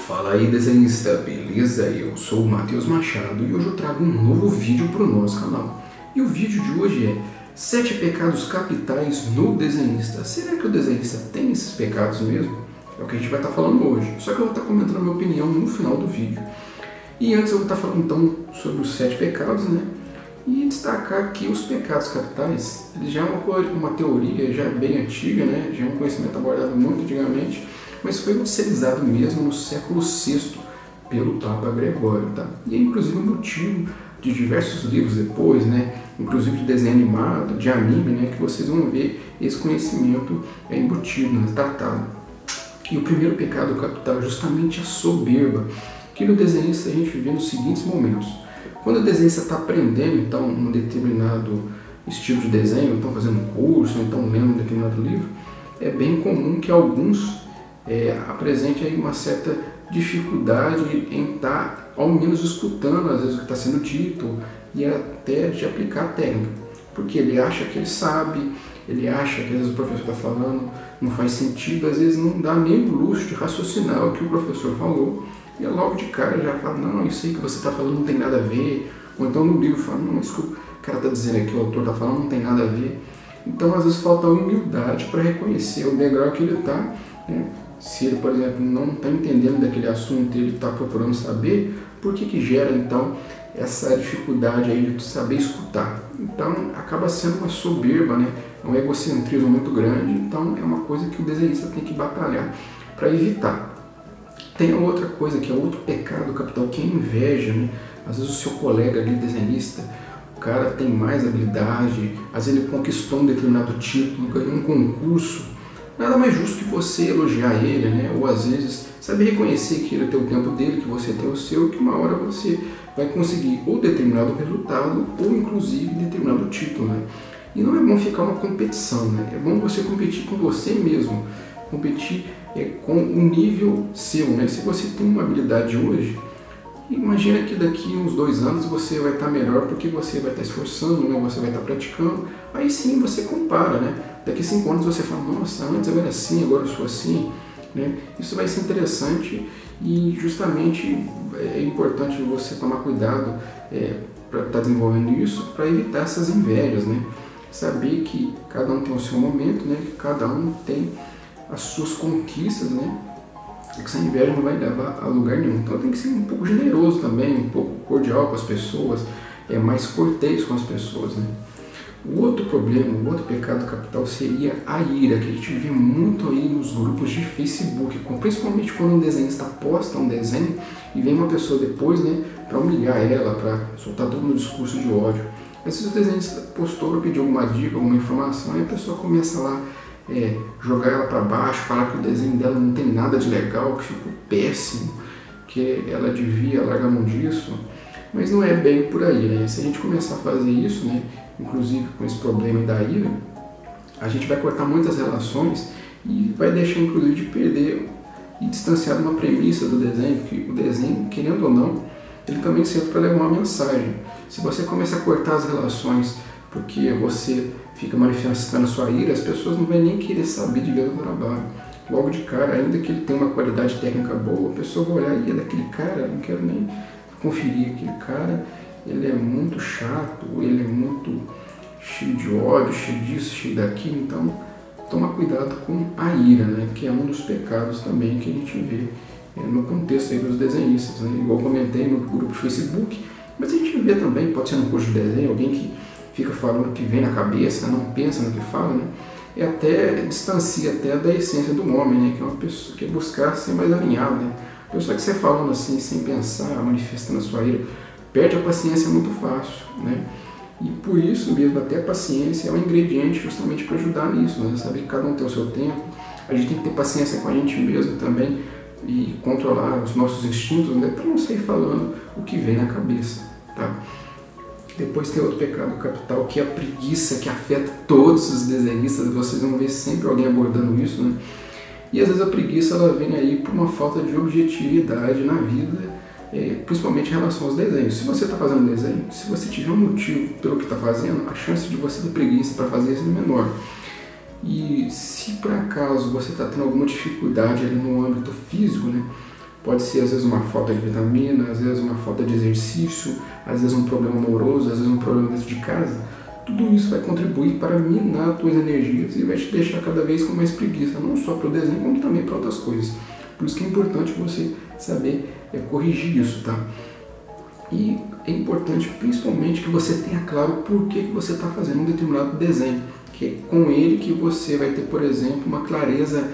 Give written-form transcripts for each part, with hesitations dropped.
Fala aí, desenhista, beleza? Eu sou o Matheus Machado e hoje eu trago um novo vídeo para o nosso canal. E o vídeo de hoje é 7 pecados capitais no desenhista. Será que o desenhista tem esses pecados mesmo? É o que a gente vai estar falando hoje, só que eu vou estar comentando a minha opinião no final do vídeo. E antes eu vou estar falando então sobre os 7 pecados, né? E destacar que os pecados capitais, eles já é uma teoria já bem antiga, né? Já é um conhecimento abordado muito antigamente, mas foi utilizado mesmo no século VI pelo Papa Gregório, tá? E é inclusive motivo de diversos livros depois, né? Inclusive de desenho animado, de anime, né? Que vocês vão ver esse conhecimento embutido, né? Tratado. E o primeiro pecado capital é justamente a soberba, que no desenhista a gente vê nos seguintes momentos. Quando o desenhista está aprendendo, então, um determinado estilo de desenho, ou então fazendo um curso, ou então lendo um determinado livro, é bem comum que alguns apresente aí uma certa dificuldade em estar, ao menos, escutando, às vezes, o que está sendo dito e até de aplicar a técnica. Porque ele acha que ele sabe, ele acha que às vezes o professor está falando, não faz sentido, às vezes não dá nem o luxo de raciocinar o que o professor falou, e logo de cara já fala, não, isso aí que você está falando não tem nada a ver, ou então no livro fala, não, isso que o cara está dizendo aqui, o autor está falando não tem nada a ver. Então às vezes falta humildade para reconhecer o degrau que ele está, né? Se ele, por exemplo, não está entendendo daquele assunto e ele está procurando saber, por que gera então essa dificuldade aí de saber escutar? Então acaba sendo uma soberba, né? Um egocentrismo muito grande, então é uma coisa que o desenhista tem que batalhar para evitar. Tem outra coisa que é outro pecado capital, que é a inveja, né? Às vezes o seu colega ali, desenhista, o cara tem mais habilidade, às vezes ele conquistou um determinado título, ganhou um concurso. Nada mais justo que você elogiar ele, né? Ou às vezes saber reconhecer que ele tem o tempo dele, que você tem o seu, que uma hora você vai conseguir ou determinado resultado ou inclusive determinado título, né? E não é bom ficar uma competição, né? É bom você competir com você mesmo, competir com o nível seu, né? Se você tem uma habilidade hoje, imagina que daqui uns 2 anos você vai estar melhor porque você vai estar esforçando, né? Você vai estar praticando, aí sim você compara, né? Daqui 5 anos você fala, nossa, antes eu era assim, agora eu sou assim, né? Isso vai ser interessante e justamente é importante você tomar cuidado para estar desenvolvendo isso, para evitar essas invejas, né? Saber que cada um tem o seu momento, né? Que cada um tem as suas conquistas, né? E que essa inveja não vai levar a lugar nenhum. Então tem que ser um pouco generoso também, um pouco cordial com as pessoas, mais cortês com as pessoas, né? O outro problema, o outro pecado capital seria a ira, que a gente vê muito aí nos grupos de Facebook, principalmente quando um desenhista posta um desenho e vem uma pessoa depois, né, para humilhar ela, para soltar todo um discurso de ódio. Às vezes o desenhista postou para pedir alguma dica, alguma informação, e a pessoa começa lá jogar ela para baixo, falar que o desenho dela não tem nada de legal, que ficou péssimo, que ela devia largar mão disso. Mas não é bem por aí, né? Se a gente começar a fazer isso, né, inclusive com esse problema da ira, a gente vai cortar muitas relações e vai deixar inclusive de perder e distanciar de uma premissa do desenho, que o desenho, querendo ou não, ele também serve para levar uma mensagem. Se você começa a cortar as relações porque você fica manifestando a sua ira, as pessoas não vão nem querer saber de ver o trabalho. Logo de cara, ainda que ele tenha uma qualidade técnica boa, a pessoa vai olhar e é daquele cara, não quero nem conferir aquele cara, ele é muito chato, ele é muito cheio de ódio, cheio disso, cheio daquilo, então toma cuidado com a ira, né, que é um dos pecados também que a gente vê no contexto aí dos desenhistas, né, igual eu comentei no grupo de Facebook, mas a gente vê também, pode ser no curso de desenho, alguém que fica falando o que vem na cabeça, não pensa no que fala, né, e até distancia até da essência do homem, né, que é uma pessoa que é buscar ser mais alinhado, né. A pessoa que você falando assim, sem pensar, manifestando a sua ira, perde a paciência muito fácil, né? E por isso mesmo, até a paciência é um ingrediente justamente para ajudar nisso, né? Saber que cada um tem o seu tempo, a gente tem que ter paciência com a gente mesmo também e controlar os nossos instintos, né? Para não sair falando o que vem na cabeça, tá? Depois tem outro pecado capital, que é a preguiça, que afeta todos os desenhistas, vocês vão ver sempre alguém abordando isso, né? E às vezes a preguiça ela vem aí por uma falta de objetividade na vida, principalmente em relação aos desenhos. Se você está fazendo desenho, se você tiver um motivo pelo que está fazendo, a chance de você ter preguiça para fazer isso é menor. E se por acaso você está tendo alguma dificuldade ali no âmbito físico, né, Pode ser às vezes uma falta de vitamina, às vezes uma falta de exercício, às vezes um problema amoroso, às vezes um problema dentro de casa. Tudo isso vai contribuir para minar as tuas energias e vai te deixar cada vez com mais preguiça, não só para o desenho, como também para outras coisas. Por isso que é importante você saber corrigir isso, tá? E é importante principalmente que você tenha claro por que você está fazendo um determinado desenho, que é com ele que você vai ter, por exemplo, uma clareza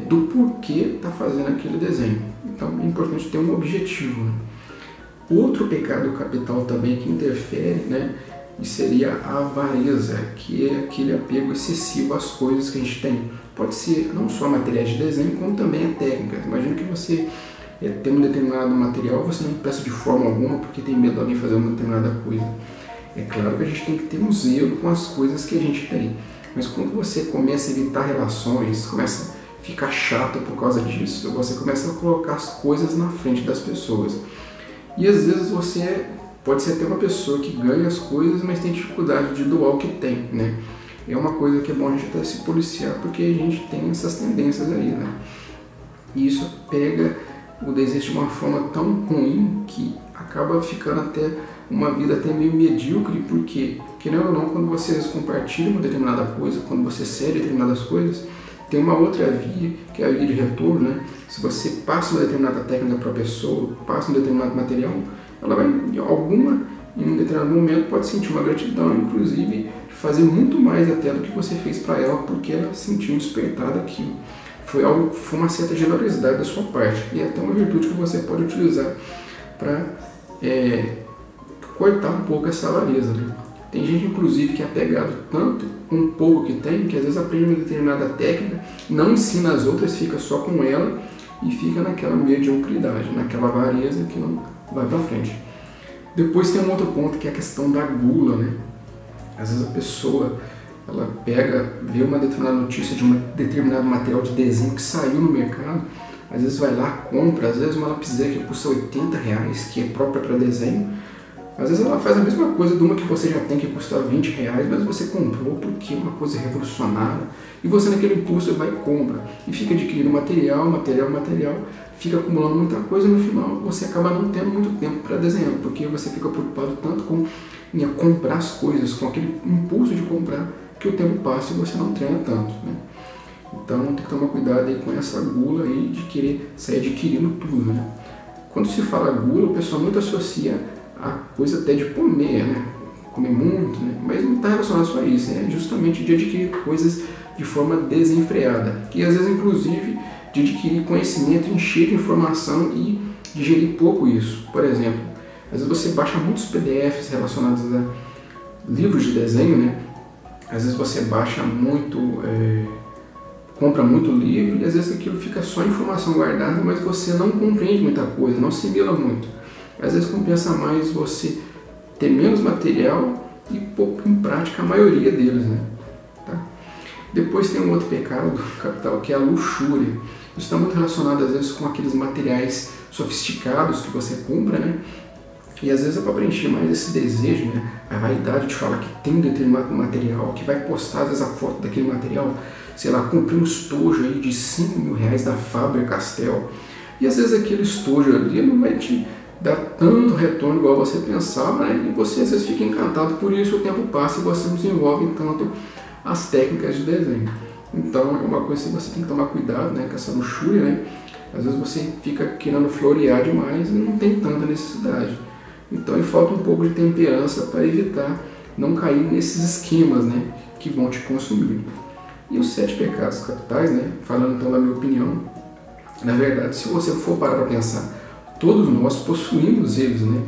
do porquê está fazendo aquele desenho. Então é importante ter um objetivo, né? Outro pecado capital também que interfere, né, e seria a avareza, que é aquele apego excessivo às coisas que a gente tem. Pode ser não só materiais de desenho, como também a técnica. Imagina que você tem um determinado material, você não peça de forma alguma porque tem medo de alguém fazer uma determinada coisa. É claro que a gente tem que ter um zelo com as coisas que a gente tem. Mas quando você começa a evitar relações, começa a ficar chato por causa disso, você começa a colocar as coisas na frente das pessoas. E às vezes você pode ser até uma pessoa que ganha as coisas, mas tem dificuldade de doar o que tem, né? É uma coisa que é bom a gente até se policiar, porque a gente tem essas tendências aí, né? E isso pega o desejo de uma forma tão ruim que acaba ficando até uma vida até meio medíocre, porque, querendo ou não, quando vocês compartilham uma determinada coisa, quando você cede determinadas coisas, tem uma outra via, que é a via de retorno, né? Se você passa uma determinada técnica para a pessoa, passa um determinado material, ela vai, em um determinado momento, pode sentir uma gratidão, inclusive fazer muito mais até do que você fez para ela, porque ela sentiu despertar aquilo. Foi uma certa generosidade da sua parte, e é até uma virtude que você pode utilizar para cortar um pouco essa avareza, né? Tem gente, inclusive, que é apegado tanto com o pouco que tem, que às vezes aprende uma determinada técnica, não ensina as outras, fica só com ela e fica naquela mediocridade, naquela avareza que não vai para frente. Depois tem um outro ponto, que é a questão da gula, né? Às vezes a pessoa, ela vê uma determinada notícia de um determinado material de desenho que saiu no mercado, às vezes vai lá, compra, às vezes uma lapiseira que custa R$80, que é própria para desenho. Às vezes ela faz a mesma coisa de uma que você já tem que custa R$20, mas você comprou porque é uma coisa revolucionária, e você naquele impulso vai e compra, e fica adquirindo material, fica acumulando muita coisa, e no final você acaba não tendo muito tempo para desenhar, porque você fica preocupado tanto em comprar as coisas, com aquele impulso de comprar, que o tempo passa e você não treina tanto, né? Então tem que tomar cuidado aí com essa gula aí de querer sair adquirindo tudo, né? Quando se fala gula, o pessoal muito associa a coisa até de comer, né? Comer muito, né? Mas não está relacionado só a isso, é justamente de adquirir coisas de forma desenfreada, e às vezes inclusive de adquirir conhecimento, encher de informação e digerir pouco isso. Por exemplo, às vezes você baixa muitos PDFs relacionados a livros de desenho, né? Às vezes você baixa muito, compra muito livro, e às vezes aquilo fica só informação guardada, mas você não compreende muita coisa, não assimila muito. Às vezes compensa mais você ter menos material e pôr em prática a maioria deles, né? Tá? Depois tem um outro pecado capital, que é a luxúria. Isso está muito relacionado às vezes com aqueles materiais sofisticados que você compra, né? E às vezes é para preencher mais esse desejo, né? A vaidade de falar que tem um determinado material, que vai postar às vezes a foto daquele material, sei lá, comprei um estojo aí de R$5.000 da Faber-Castell, e às vezes aquele estojo ali não vai te dar tanto retorno igual você pensava, né? E você às vezes fica encantado por isso, o tempo passa e você não desenvolve tanto as técnicas de desenho. Então é uma coisa que você tem que tomar cuidado, né, com essa luxúria, né? Às vezes você fica querendo florear demais e não tem tanta necessidade. Então falta um pouco de temperança para evitar não cair nesses esquemas, né, que vão te consumir. E os 7 pecados capitais, né, falando então da minha opinião, na verdade, se você for parar para pensar, todos nós possuímos eles, né?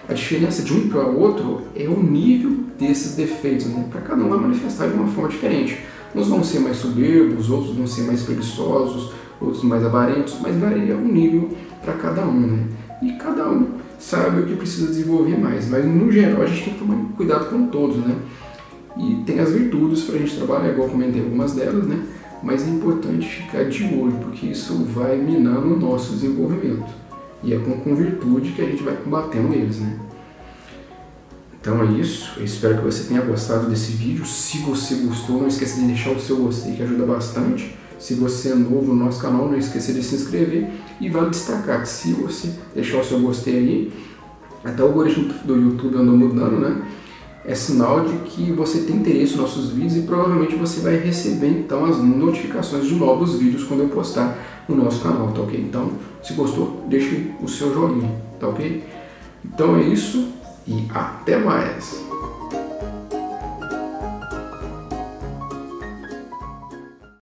A diferença de um para o outro é o nível desses defeitos, né? Para cada um vai manifestar de uma forma diferente. Uns vão ser mais soberbos, outros vão ser mais preguiçosos, outros mais avarentos, mas varia o nível para cada um, né? E cada um sabe o que precisa desenvolver mais, mas no geral a gente tem que tomar cuidado com todos, né? E tem as virtudes para a gente trabalhar, igual eu comentei algumas delas, né? Mas é importante ficar de olho, porque isso vai minando o nosso desenvolvimento. E é com virtude que a gente vai combatendo eles, né? Então é isso, eu espero que você tenha gostado desse vídeo. Se você gostou, não esqueça de deixar o seu gostei, que ajuda bastante. Se você é novo no nosso canal, não esqueça de se inscrever. E vale destacar que se você deixar o seu gostei aí, até o algoritmo do YouTube andou mudando, né? É sinal de que você tem interesse nos nossos vídeos e provavelmente você vai receber então as notificações de novos vídeos quando eu postar no nosso canal, tá ok? Então, se gostou, deixe o seu joinha, tá ok? Então é isso e até mais!